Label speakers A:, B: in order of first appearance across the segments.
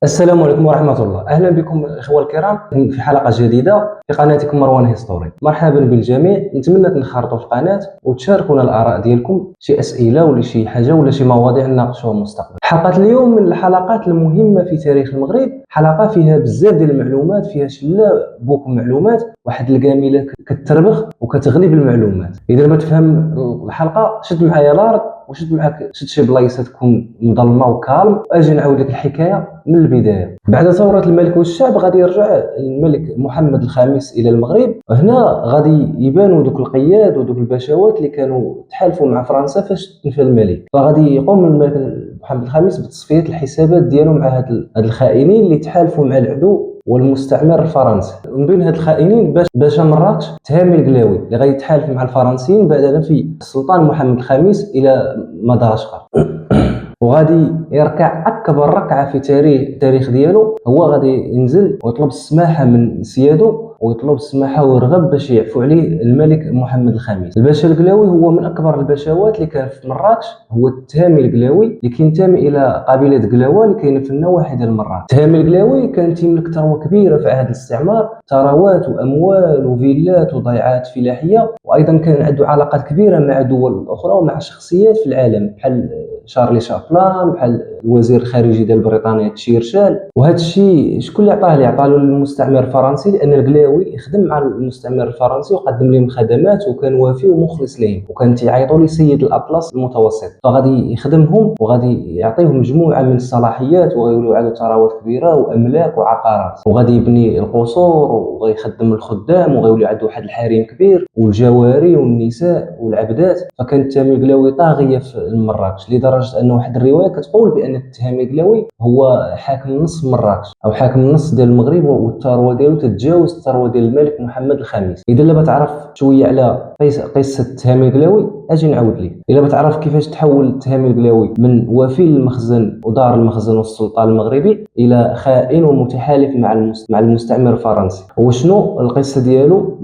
A: السلام عليكم ورحمة الله. أهلا بكم إخوة الكرام في حلقة جديدة في قناتكم مروان هيستوري. مرحبا بالجميع. نتمنى تنخرطوا في القناة وتشاركونا الآراء ديالكم، شي أسئلة ولا شي حاجة ولا شي مواضيع نناقشوها مستقبلا. حلقة اليوم من الحلقات المهمة في تاريخ المغرب، حلقة فيها بزاف ديال المعلومات، فيها شلة بوك معلومات، واحد الكاملة كتربخ وكتغلب المعلومات. إذا ما تفهم الحلقة شد معايا الأرض وشد معاك شي بلايصه تكون مظلمه وكالم، اجي نعاود لك الحكايه من البدايه. بعد ثوره الملك والشعب غادي يرجع الملك محمد الخامس الى المغرب. هنا غادي يبانوا دوك القياد ودوك البشوات اللي كانوا تحالفوا مع فرنسا فاش تنفى الملك. فغادي يقوم الملك محمد الخامس بتصفيه الحسابات ديالو مع هاد الخائنين اللي تحالفوا مع العدو والمستعمر الفرنسي. من بين هاد الخائنين باشا مراكش تهامي القلاوي اللي غادي يتحالف مع الفرنسيين بعد في السلطان محمد الخامس الى مدغشقر. وغادي يركع اكبر ركعه في تاريخ ديالو، هو غادي ينزل ويطلب السماحه من سيادو ويطلب السماحه ويرغب باش يعفو عليه الملك محمد الخامس. الباشا القلاوي هو من اكبر البشوات اللي كان في مراكش، هو التهامي القلاوي اللي كينتمي الى قبيله قلاوه اللي كاينه في النواحي ديال مراكش. التهامي القلاوي كان تيملك ثروه كبيره في عهد الاستعمار، ثروات واموال وفيلات وضيعات فلاحيه، وايضا كان عنده علاقات كبيره مع دول اخرى ومع شخصيات في العالم بحال شارلي شابلان، بحال الوزير الخارجي ديال بريطانيا تشيرشال. وهذا الشيء شكون اللي عطاه؟ اللي عطاه المستعمر الفرنسي، لان القلاوي خدم مع المستعمر الفرنسي وقدم لهم خدمات وكان وافي ومخلص لهم، وكان تيعيطوا ليه سيد الاطلس المتوسط. فغادي يخدمهم وغادي يعطيهم مجموعه من الصلاحيات وغيولوا عنده ثروات كبيره واملاك وعقارات، وغادي يبني القصور وغيخدم الخدام وغيولي عنده واحد الحريم كبير والجواري والنساء والعبدات. فكان التهامي القلاوي طاغيه في مراكش، لدرجه ان واحد الروايه كتقول بان التهامي القلاوي هو حاكم نص مراكش او حاكم نص ديال المغرب، والثروه ديالو تتجاوز الثروه ديال الملك محمد الخامس. اذا لا بتعرف شويه على قصه التهامي القلاوي اجي نعاود لك. الا بتعرف كيفاش تحول التهامي القلاوي من وفي المخزن ودار المخزن والسلطان المغربي الى خائن ومتحالف مع المستعمر الفرنسي، وشنو القصه ديالو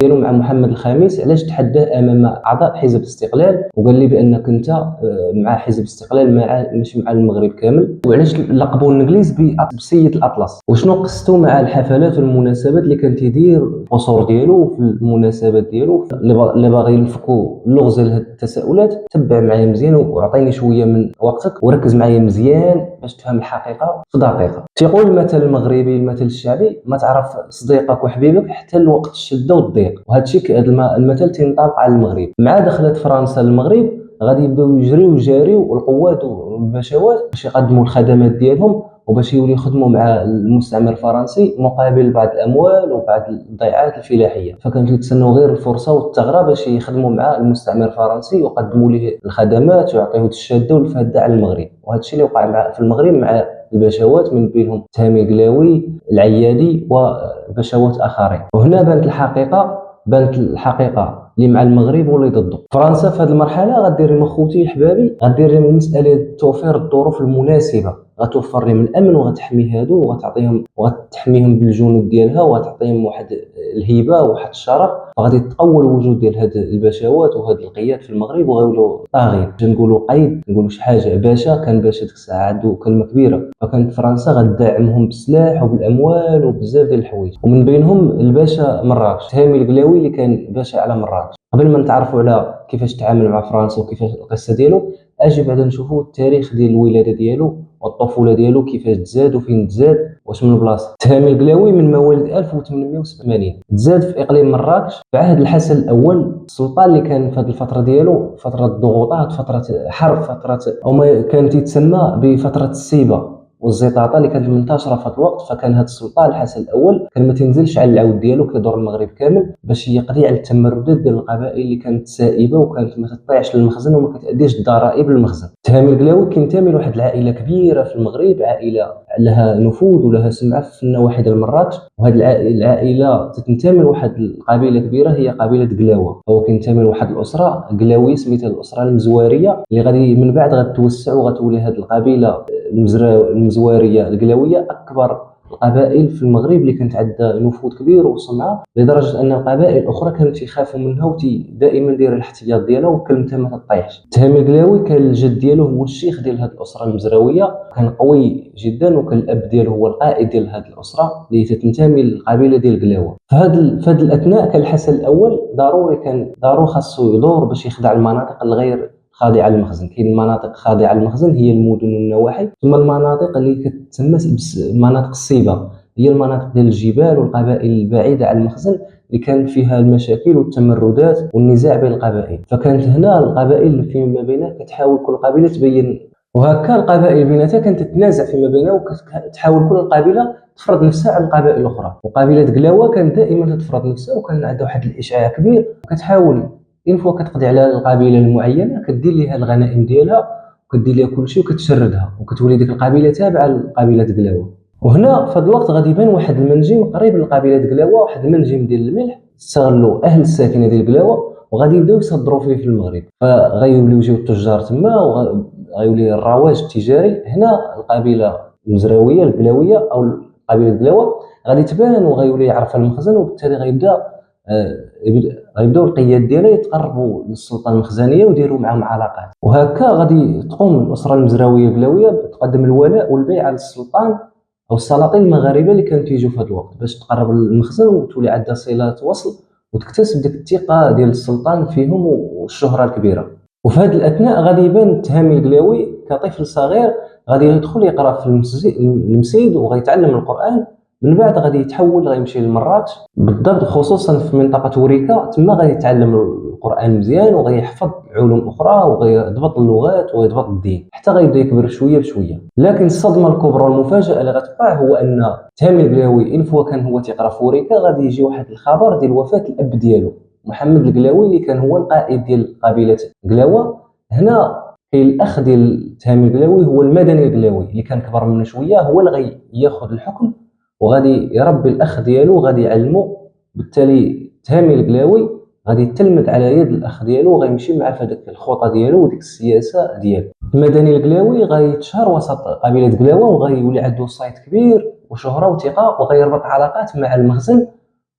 A: مع محمد الخامس، علاش تحداه امام اعضاء حزب الاستقلال وقال لي بانك انت مع حزب الاستقلال ماشي مع المغرب كامل، وعلاش لقبوا الانجليز بسيد الاطلس، وشنو قصته مع الحفلات والمناسبات اللي كان تيدير القصور ديالو في المناسبات ديالو. اللي باغي ينفكوا اللغز لهاد التساؤلات تبع معايا مزيان وعطيني شويه من وقتك وركز معايا مزيان باش تفهم الحقيقه في دقيقه. تيقول المثل المغربي، المثل الشعبي، ما تعرف صديقك وحبيبك حتى لوقت الشده والضيق. وهذا الشيء المثل تينطبق على المغرب. مع دخلت فرنسا للمغرب غادي يبداو يجريو والقوات والبشوات باش يقدموا الخدمات ديالهم وباش يوليو يخدموا مع المستعمر الفرنسي مقابل بعض الاموال وبعض الضيعات الفلاحيه. فكانوا يتسنوا غير الفرصه والثغره باش يخدموا مع المستعمر الفرنسي ويقدموا ليه الخدمات ويعطيوه الشاده والفاده على المغرب. وهذا الشيء اللي وقع في المغرب مع البشوات، من بينهم تهامي قلاوي، العيادي وبشوات اخرين. وهنا بانت الحقيقه اللي مع المغرب واللي ضده. فرنسا في هذه المرحله غدير لهم اخوتي الحبابي، غدير لهم مساله توفير الظروف المناسبه، غتوفر لهم الامن وغتحمي هادو وغتحميهم بالجنود ديالها وغتعطيهم واحد الهيبه وواحد الشرف. فغادي يتطور الوجود ديال هاد البشوات وهاد القياد في المغرب وغيولوا طاغين. نقولوا قيد، نقولوا شي حاجه. باشا كان باشا ديك الساعه عنده كلمه كبيره، فكانت فرنسا غتدعمهم بالسلاح وبالاموال وبزاف ديال الحوايج، ومن بينهم الباشا مراكش تهامي القلاوي اللي كان باشا على مراكش. قبل ما نتعرفوا على كيفاش تعامل مع فرنسا وكيفاش القصه ديالو، اجي بعدا نشوفوا التاريخ ديال الولاده ديالو والطفوله ديالو، كيفاش تزاد وفين تزاد واش من بلاصه. تهامي القلاوي من مواليد 1887 تزاد في اقليم مراكش في عهد الحسن الاول، السلطان اللي كان في هذه الفتره ديالو فتره ضغوطات، فتره حرب، فتره او ما كانت تسمى بفتره السيبه والزيطاطه اللي كانت منتشره في هذا الوقت. فكان هذا السلطان الحسن الاول كان ما تنزلش على العود ديالو، كيدور المغرب كامل باش يقضي على التمردات ديال القبائل اللي كانت سائبه وكانت ما تطيعش للمخزن وما كتاديش الضرائب للمخزن. تهامي القلاوي كينتمي لواحد العائله كبيره في المغرب، عائله لها نفوذ ولها سمعه في النواحي ديال مراكش، وهذه العائله تنتمي لواحد القبيله كبيره هي قبيله قلاوه. هو كينتمي لواحد الاسره قلاويه سميتها الاسره المزواريه، اللي غادي من بعد غتوسع وغتولي هذه القبيله المزواريه القلاويه اكبر القبائل في المغرب اللي كانت عندها نفوذ كبير وسمعه، لدرجه ان القبائل الاخرى كانوا تيخافوا منها دائما داير الاحتياط ديالها وكلمتها ما تطيحش. تهامي القلاوي كان الجد ديالو هو الشيخ ديال هذه الاسره المزراويه، كان قوي جدا، وكان الاب ديالو هو القائد ديال هذه الاسره اللي تنتمي للقبيله ديال القلاوه. في هذا الاثناء كان الحسن الاول ضروري خاصو يدور باش يخدع المناطق الغير خاضعه للمخزن. كاين المناطق خاضعه للمخزن هي المدن والنواحي، ثم المناطق اللي كتسمى مناطق الصيبه هي المناطق ديال الجبال والقبائل البعيده عن المخزن اللي كان فيها المشاكل والتمردات والنزاع بين القبائل. فكانت هنا القبائل فيما بينها كتحاول كل قبيله تبين، وهكا القبائل بيناتها كانت تتنازع فيما بينها وكتحاول كل قبيله تفرض نفسها على القبائل الاخرى. وقبيله قلاوه كانت دائما تفرض نفسها، وكان عندها واحد الاشعاع كبير، وكتحاول إن فوا كتقضي على القبيله المعينه كدير ليها الغنائم ديالها وكدير ليها كلشي وكتشردها، وكتولي ديك القبيله تابعه لقبيله قلاوه. وهنا في هذا الوقت غادي يبان واحد المنجم قريب لقبيله قلاوه، واحد المنجم ديال الملح استغلوا اهل الساكنه ديال قلاوه وغادي يبداو يصدروا فيه في المغرب. فغيوليو يجيو التجار تما وغيولي الرواج التجاري. هنا القبيله المزراويه القلاويه او قبيله قلاوه غادي تبان وغيولي يعرفها المخزن، وبالتالي غيبداو القياد ديالها يتقربوا للسلطه المخزنيه ويديروا معهم علاقات. وهكا غادي تقوم الاسره المزراويه القلاويه بتقدم الولاء والبيع على السلطان او السلاطين المغاربه اللي كانوا تيجوا في هذا الوقت باش تقرب للمخزن وتولي عندها صله وصل وتكتسب ديك الثقه ديال السلطان فيهم والشهره الكبيره. وفي هذا الاثناء غادي يبان تهامي القلاوي كطفل صغير غادي يدخل يقرا في المسجد وغيتعلم القران. من بعد غادي يتحول غيمشي لمراكش بالضبط، خصوصا في منطقه وريكا، تما غادي يتعلم القران مزيان وغيحفظ علوم اخرى وغيضبط اللغات ويضبط الدين حتى غيبدا يكبر شويه بشويه. لكن الصدمه الكبرى والمفاجاه اللي غتوقع هو ان تهامي القلاوي ان فوا كان هو تيقرا في وريكا غادي يجي واحد الخبر ديال وفاه الاب ديالو محمد القلاوي اللي كان هو القائد ديال قبيله قلاوه. هنا كاين الاخ ديال تهامي القلاوي هو المدني القلاوي اللي كان كبر منه شويه، هو اللي غياخذ الحكم وغادي يربي الاخ ديالو وغادي يعلمه. بالتالي تهامي القلاوي غادي يتلمذ على يد الاخ ديالو وغيمشي معاه في هذيك الخطه ديالو وديك السياسه ديالو. المدني القلاوي غيتشهر وسط قبيله قلاوه وغيولي عنده صيت كبير وشهره وثقه وغيربط علاقات مع المخزن.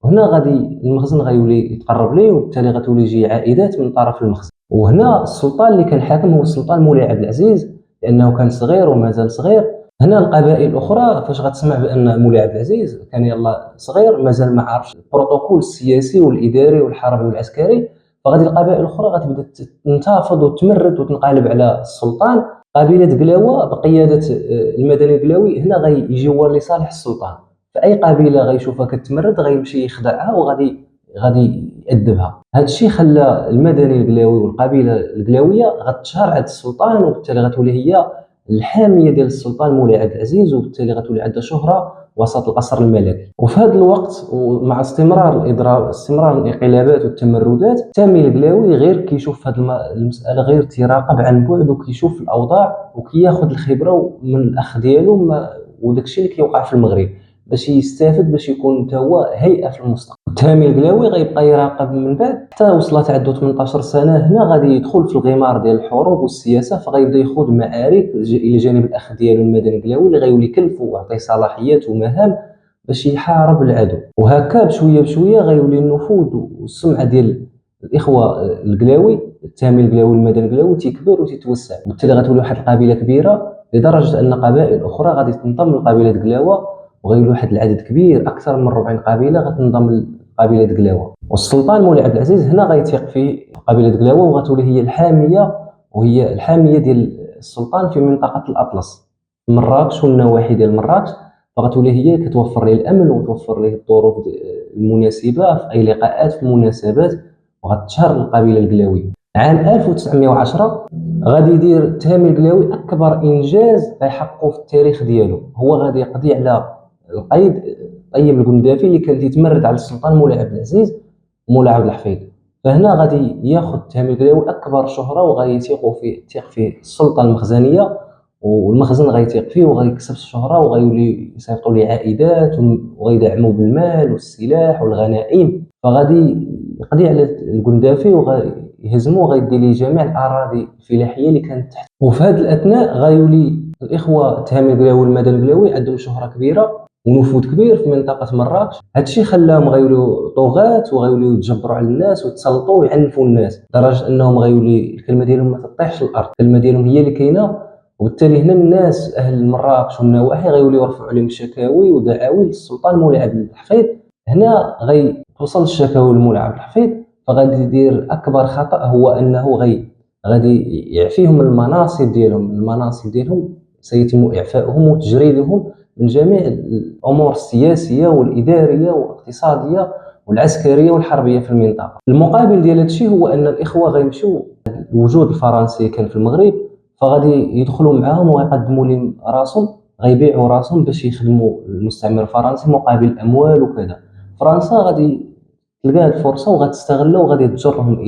A: وهنا غادي المخزن غيولي يتقرب ليه وبالتالي غتولي يجي عائدات من طرف المخزن. وهنا السلطان اللي كان حاكم هو السلطان مولاي عبد العزيز لانه كان صغير ومازال صغير. هنا القبائل الاخرى فاش غتسمع بان مولاي عبد العزيز كان يلا صغير مازال ما عارفش البروتوكول السياسي والاداري والحربي والعسكري، فغادي القبائل الاخرى غتبدا تنتفض وتمرد وتنقلب على السلطان. قبيله قلاوه بقياده المدني القلاوي هنا غيجي هو لصالح السلطان، فاي قبيله غيشوفها كتمرد غيمشي يخدعها وغادي يأدبها. هذا الشيء خلى المدني القلاوي والقبيله القلاويه غتشهر عند السلطان، وبالتالي غتولي هي الحاميه ديال السلطان مولاي عبد العزيز، وبالتالي غتولي عندها شهره وسط القصر الملكي. وفي هذا الوقت ومع استمرار الاضراب استمرار الانقلابات والتمردات، تامي القلاوي غير كيشوف هذه المساله غير تيراقب عن بعد وكيشوف الاوضاع وكياخذ الخبره من الاخ ديالو وداك الشيء اللي كيوقع في المغرب باش يستافد باش يكون حتى هو هيئه في المستقبل. تامي القلاوي غيبقى يراقب من بعد حتى وصلت عنده 18 سنه. هنا غادي يدخل في الغمار ديال الحروب والسياسه، فغيبدا يخوض معارك الى جانب الاخ ديالو المدني القلاوي اللي غيولي كلفو ويعطيه صلاحيات ومهام باش يحارب العدو. وهكا بشويه بشويه غيولي النفوذ والسمعه ديال الاخوه القلاوي تامي القلاوي المدني القلاوي تيكبر وتتوسع، وبالتالي غتولي واحد القبيله كبيره لدرجه ان قبائل اخرى غادي تنضم لقبيله قلاوه، وغيولي واحد العدد كبير اكثر من 40 قبيله غتنضم لقبيله قلاوه. والسلطان مولاي عبد العزيز هنا غيثيق في قبيله قلاوه وغتولي هي الحاميه ديال السلطان في منطقه الاطلس مراكش والنواحي ديال مراكش، فغتولي هي كتوفر ليه الامن وتوفر ليه الظروف المناسبه في اي لقاءات في المناسبات، وغتشهر القبيله القلاويه. عام 1910 غادي يدير تامي القلاوي اكبر انجاز غيحققه في التاريخ ديالو، هو غادي يقضي على القيد طيب القندافي اللي كان يتمرد على السلطان مولاي عبد العزيز ومولاي عبد الحفيظ. فهنا غادي ياخذ تامي القلاوي اكبر شهره وغيثيق فيه السلطه المخزنيه، والمخزن غيثيق فيه وغيكسب الشهره وغيولي يصيفطوا ليه عائدات وغيدعموا بالمال والسلاح والغنائم. فغادي يقضي على القندافي وغيهزموا وغيدي ليه جميع الاراضي الفلاحيه اللي كانت تحت. وفي هذه الاثناء غيولي الاخوه تهامي القلاوي والمدني القلاوي عندهم شهره كبيره ونفوذ كبير في منطقه مراكش. هذا الشيء خلاهم غيوليو طغاة وغيوليو يتجبروا على الناس ويتسلطوا ويعنفوا الناس، لدرجه انهم غيولي الكلمه ديالهم ما تطيحش الارض، الكلمه ديالهم هي اللي كاينه. وبالتالي هنا الناس اهل مراكش والنواحي غيوليو يرفعوا عليهم شكاوي ودعاوي للسلطان مولاي عبد الحفيظ. هنا غيوصل الشكاوي لمولاي عبد الحفيظ، فغادي يدير اكبر خطا، هو انه غادي يعفيهم المناصب ديالهم سيتم اعفائهم وتجريدهم من جميع الامور السياسيه والاداريه والاقتصاديه والعسكريه والحربيه في المنطقه. المقابل ديال هذا الشيء هو ان الاخوه غيمشيو، الوجود الفرنسي كان في المغرب، فغادي يدخلوا معاهم ويقدموا لهم راسهم، غيبيعوا راسهم باش يخدموا المستعمر الفرنسي مقابل الاموال وكذا. فرنسا غادي تلقى الفرصه وغتستغلها وغادي تجرهم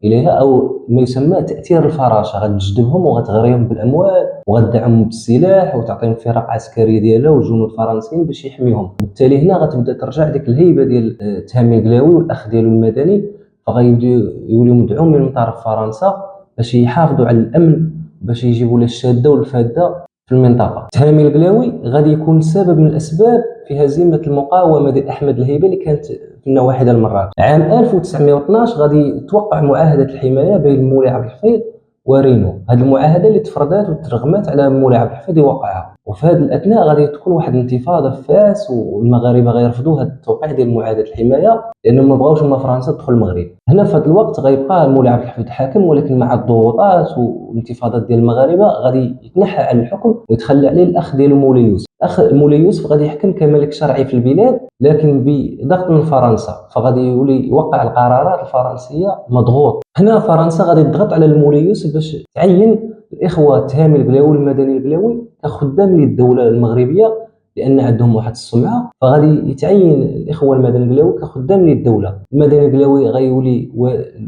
A: اليها، او ما يسمى تاثير الفراشه، غتجذبهم وغتغريهم بالاموال وغتدعمهم بالسلاح وتعطيهم فرق عسكريه ديالها والجنود الفرنسيين باش يحميهم. بالتالي هنا غتبدا ترجع ديك الهيبه ديال تهامي القلاوي والاخ ديالو المدني، فغيبداو يوليو مدعومين من طرف فرنسا باش يحافظوا على الامن، باش يجيبوا له الشاده والفاده في المنطقه. تهامي القلاوي غادي يكون سبب من الاسباب في هزيمه المقاومه ديال احمد الهيبه اللي كانت في النواحي ديال مراكش. عام 1912 غادي توقع معاهده الحمايه بين مولاي عبد الحفيظ ورينو. هذه المعاهده اللي تفرضات وترغمات على مولاي عبد الحفيظ يوقعها، وفي هذا الاثناء غادي تكون واحد الانتفاضه في فاس، والمغاربه غيرفضوا هذا التوقيع ديال معاهده الحمايه لانهم ما بغاوش ما فرنسا تدخل المغرب. هنا في هذا الوقت غيبقى مولاي عبد الحفيظ حاكم، ولكن مع الضغوطات والانتفاضات ديال المغاربه غادي يتنحى عن الحكم ويتخلى عليه الاخ ديالو مولاي يوسف. مولاي يوسف غادي يحكم كملك شرعي في البلاد لكن بضغط من فرنسا، فغادي يولي يوقع القرارات الفرنسيه مضغوط. هنا فرنسا غادي تضغط على المولاي يوسف باش تعين الاخوه تهامي القلاوي والمدني القلاوي كخدام للدوله المغربيه، لان عندهم واحد السمعه، فغادي يتعين الاخوه المدني القلاوي كخدام للدوله. المدني القلاوي غيولي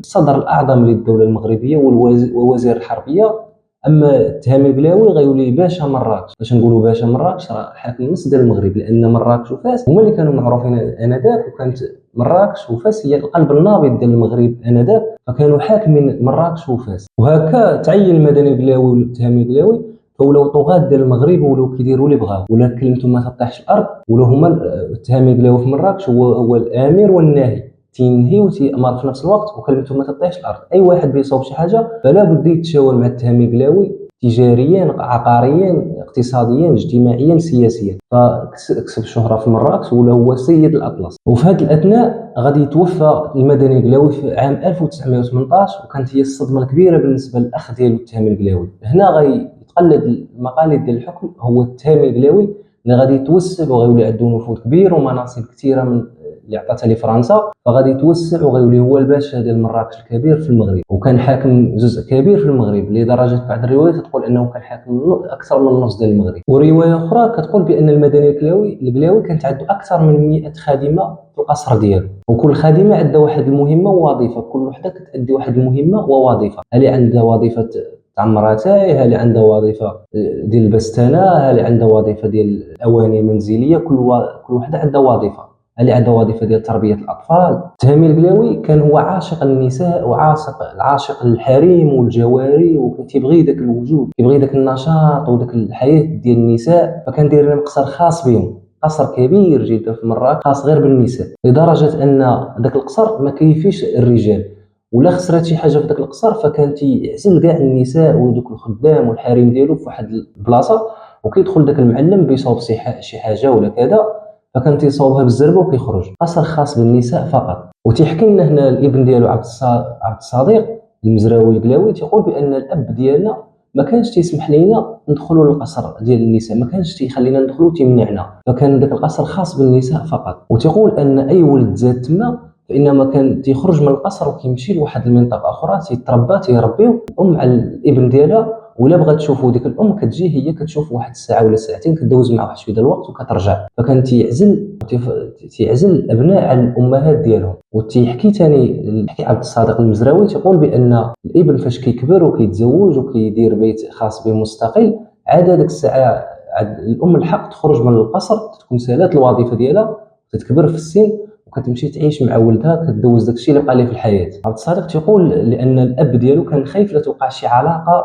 A: الصدر الاعظم للدوله المغربيه ووزير الحربيه، اما تهامي القلاوي غيولي باشا مراكش. باش نقولوا باشا مراكش راه حاكم النص ديال المغرب، لان مراكش وفاس هما اللي كانوا معروفين انذاك، وكانت مراكش وفاس هي القلب النابض ديال المغرب انذاك، فكانوا حاكمين مراكش وفاس. وهكا تعين المدني القلاوي والتهامي القلاوي، فولاو طغاة ديال المغرب ولاو كيديروا اللي بغاو، ولا كلمتهم ما تطيحش الارض، ولا هما التهامي القلاوي في مراكش هو الامير والناهي، تينهي وتيأمر في نفس الوقت، وكلمته ما تطيحش الارض. اي واحد بيصوب شي حاجه فلا بد يتشاور مع التهامي القلاوي تجاريا عقاريا اقتصاديا اجتماعيا سياسيا، فكسب شهره في مراكش ولا هو سيد الاطلس. وفي هذه الاثناء غادي يتوفى المدني القلاوي في عام 1918، وكانت هي الصدمه الكبيره بالنسبه للاخ ديالو التهامي القلاوي. هنا غيتقلد المقاليد ديال الحكم هو التهامي القلاوي اللي غادي يتوسع وغيولي عنده نفوذ كبير ومناصب كثيره من اللي عطاتها لفرنسا، فغادي يتوسع وغيولي هو الباشا ديال مراكش الكبير في المغرب، وكان حاكم جزء كبير في المغرب لدرجه بعض الروايات تقول انه كان حاكم اكثر من نص ديال المغرب. وروايه اخرى كتقول بان المدني القلاوي كانت عنده اكثر من 100 خادمه في القصر ديالو، وكل خادمه عندها واحد المهمه ووظيفه، كل وحده كتأدي واحد المهمه ووظيفه. اللي عندها وظيفه تعمر اتاي، ها اللي عندها وظيفه ديال البستانه، ها اللي عندها وظيفه ديال الاواني المنزليه، كل وحده عندها وظيفه، اللي عندها وظيفه ديال تربيه الاطفال. تهامي القلاوي كان هو عاشق النساء وعاشق الحريم والجواري، وكيبغي داك الوجود، كيبغي داك النشاط وداك الحياه ديال النساء، فكان داير لهم قصر خاص بهم، قصر كبير جدا في مراكش خاص غير بالنساء، لدرجه ان داك القصر ما كيفيش الرجال، ولا خسرات شي حاجه في داك القصر فكان تيعزل كاع النساء ودوك الخدام والحريم ديالو في واحد البلاصه، وكيدخل داك المعلم بيصاوب شي حاجه ولا كذا، فكان تيصاوبها بالزربه وكيخرج. قصر خاص بالنساء فقط. وتيحكي لنا هنا الابن ديالو عبد الصديق المزراوي القلاوي تيقول بان الاب ديالنا ما كانش تيسمح لينا ندخلوا للقصر ديال النساء، ما كانش تيخلينا ندخلوا، تيمنعنا، فكان داك القصر خاص بالنساء فقط. وتيقول ان اي ولد زاد تما فانما كان تيخرج من القصر وكيمشي لواحد المنطقه اخرى تيتربى، تيربيو الام على الابن ديالها، ولا بغات تشوفوا ديك الام كتجي هي كتشوف واحد الساعه ولا ساعتين، كدوز معاه واحد شويه ديال الوقت وكترجع. فكان تيعزل الابناء عن الامهات ديالهم. وتيحكي ثاني عبد الصادق المزراوي تيقول بان الابن فاش كيكبر وكيتزوج وكيدير بيت خاص به مستقل، عاد ديك الساعه الام الحق تخرج من القصر، تكون سالات الوظيفه ديالها، تتكبر في السن وكتمشي تعيش مع ولدها، كدوز داكشي اللي بقى ليه في الحياه. عبد الصادق تيقول لان الاب ديالو كان خايف لا توقع شي علاقه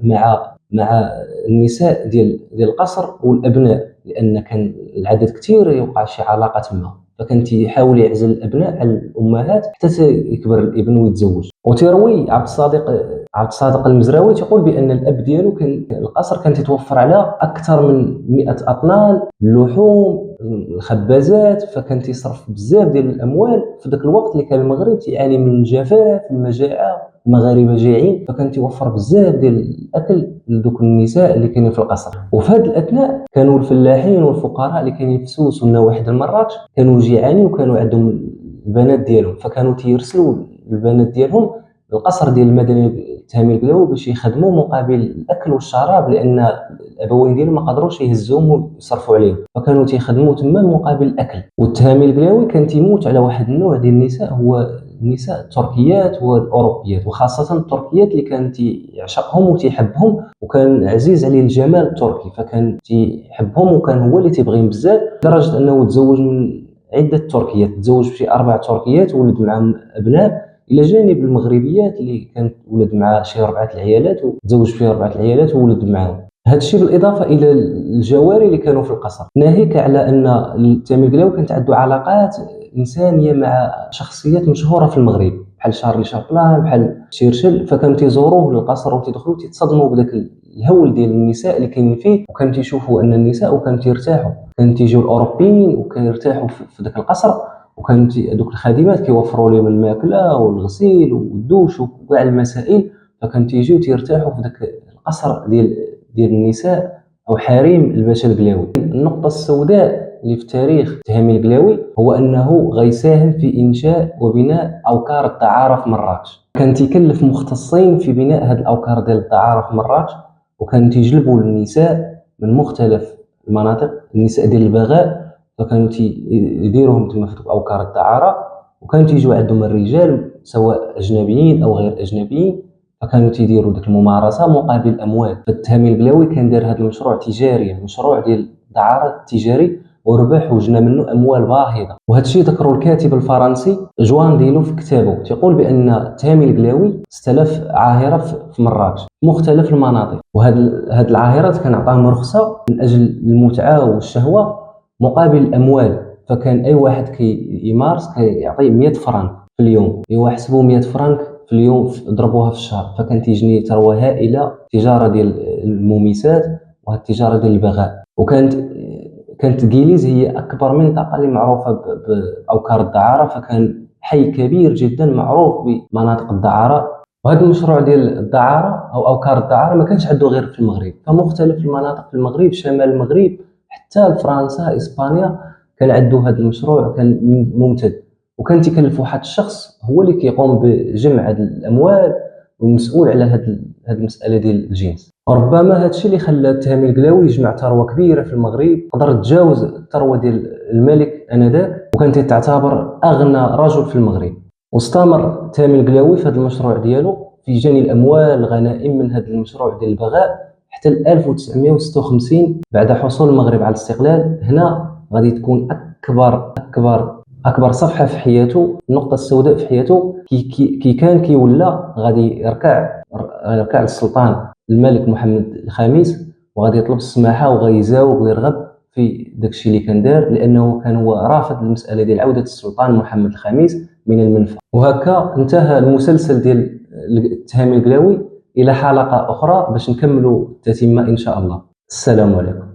A: مع مع النساء ديال القصر والابناء، لان كان العدد كثير يوقع شي علاقه تما، فكان تيحاول يعزل الابناء على الامهات حتى يكبر الابن ويتزوج. وتيروي عبد الصادق المزراوي تيقول بان الاب ديالو كان القصر كان تيتوفر على اكثر من 100 اطنان اللحوم الخبازات، فكان تيصرف بزاف ديال الاموال في ذاك الوقت اللي كان المغرب تيعاني من الجفاف المجاعه، المغاربه جائعين، فكان تيوفر بزاف ديال الاكل لذوك النساء اللي كاينين في القصر. وفي هذا الاثناء كانوا الفلاحين والفقراء اللي كاينين في سوس والنواحي ديال مراكش كانوا جيعانين وكانوا عندهم البنات ديالهم، فكانوا تيرسلوا البنات ديالهم للقصر ديال المدني تهامي القلاوي باش يخدموا مقابل الاكل والشراب، لان الابوين ديالهم ما قدروش يهزوهم ويصرفوا عليهم، فكانوا تيخدموا تما مقابل الاكل. والتهامي القلاوي كان تيموت على واحد النوع ديال النساء، هو النساء التركيات والاوروبيات، وخاصه التركيات اللي كان تيعشقهم وتيحبهم، وكان عزيز عليه الجمال التركي، فكان تيحبهم وكان هو اللي تيبغيهم بزاف، لدرجه انه تزوج من عده تركيات، تزوج بشي 4 تركيات وولد معهم ابناء، الى جانب المغربيات اللي كانت ولد مع شي 4 العيالات وتزوج فيه 4 العيالات وولد معهم. هذا الشيء بالاضافه الى الجواري اللي كانوا في القصر، ناهيك على ان التهامي القلاوي كانت عنده علاقات انسانيه مع شخصيات مشهوره في المغرب بحال شارلي شابلان بحال تشيرشل، فكانوا تيزوروه للقصر وتيدخلوا تيتصدموا بداك الهول ديال النساء اللي كاينين فيه، وكانوا تيشوفوا ان النساء وكانوا تيرتاحوا، كانوا تيجيو الاوروبيين وكيرتاحوا في ذاك القصر، وكانوا دوك الخادمات كيوفروا لهم الماكله والغسيل والدوش وكاع المسائل، فكانوا تيجيو تيرتاحوا في ذاك القصر ديال النساء او حريم الباشا القلاوي. النقطه السوداء اللي في تاريخ تهامي القلاوي هو انه غيساهم في انشاء وبناء اوكار الدعاره في مراكش، كان تيكلف مختصين في بناء هذه الاوكار ديال الدعاره في مراكش، وكانوا تيجلبوا النساء من مختلف المناطق، النساء ديال البغاء، فكانوا يديروهم تما في اوكار الدعاره، وكانوا تيجوا عندهم الرجال سواء اجنبيين او غير اجنبيين، فكانوا تيديروا ديك الممارسه مقابل الاموال. فالتهامي القلاوي كان دار هذا المشروع تجاري، المشروع ديال الدعاره التجاري، وربح وجنا منه اموال باهظه. وهذا الشيء ذكروا الكاتب الفرنسي جوان ديلو في كتابه، تيقول بان التهامي القلاوي استلف عاهره في مراكش في مختلف المناطق، وهذه العاهرات كان عطاهم رخصه من اجل المتعه والشهوه مقابل الاموال، فكان اي واحد كيمارس كيعطيه 100 فرنك في اليوم، ايوا حسبوا 100 فرنك في اليوم ضربوها في الشهر، فكان تيجني ثروه هائله، تجاره ديال المومسات وهذه التجاره ديال البغاء. كانت كيليز هي اكبر منطقه اللي معروفه باوكار الدعاره، فكان حي كبير جدا معروف بمناطق الدعاره. وهذا المشروع ديال الدعاره او اوكار الدعاره ما كانش عنده غير في المغرب، فمختلف المناطق في المغرب، شمال المغرب حتى فرنسا اسبانيا كان عنده هذا المشروع، كان ممتد، وكان تيكلف واحد الشخص هو اللي كيقوم بجمع هذه الاموال والمسؤول على هذه المساله ديال الجنس. وربما هذا الشيء اللي خلى التهامي القلاوي يجمع ثروه كبيره في المغرب، قدر تجاوز الثروه ديال الملك انذاك، وكانت تعتبر اغنى رجل في المغرب. واستمر التهامي القلاوي في هذا المشروع ديالو في جني الاموال الغنائم من هذا المشروع ديال البغاء حتى 1956 بعد حصول المغرب على الاستقلال. هنا غادي تكون اكبر صفحه في حياته، النقطه السوداء في حياته، كي كان كيولى غادي يركع للسلطان الملك محمد الخامس، وغادي يطلب السماحه وغيزاوق ويرغب في داكشي اللي كان دار، لانه كان هو رافض المساله ديال عوده السلطان محمد الخامس من المنفى. وهكا انتهى المسلسل ديال التهامي القلاوي، الى حلقه اخرى باش نكملوا التتمه ان شاء الله. السلام عليكم.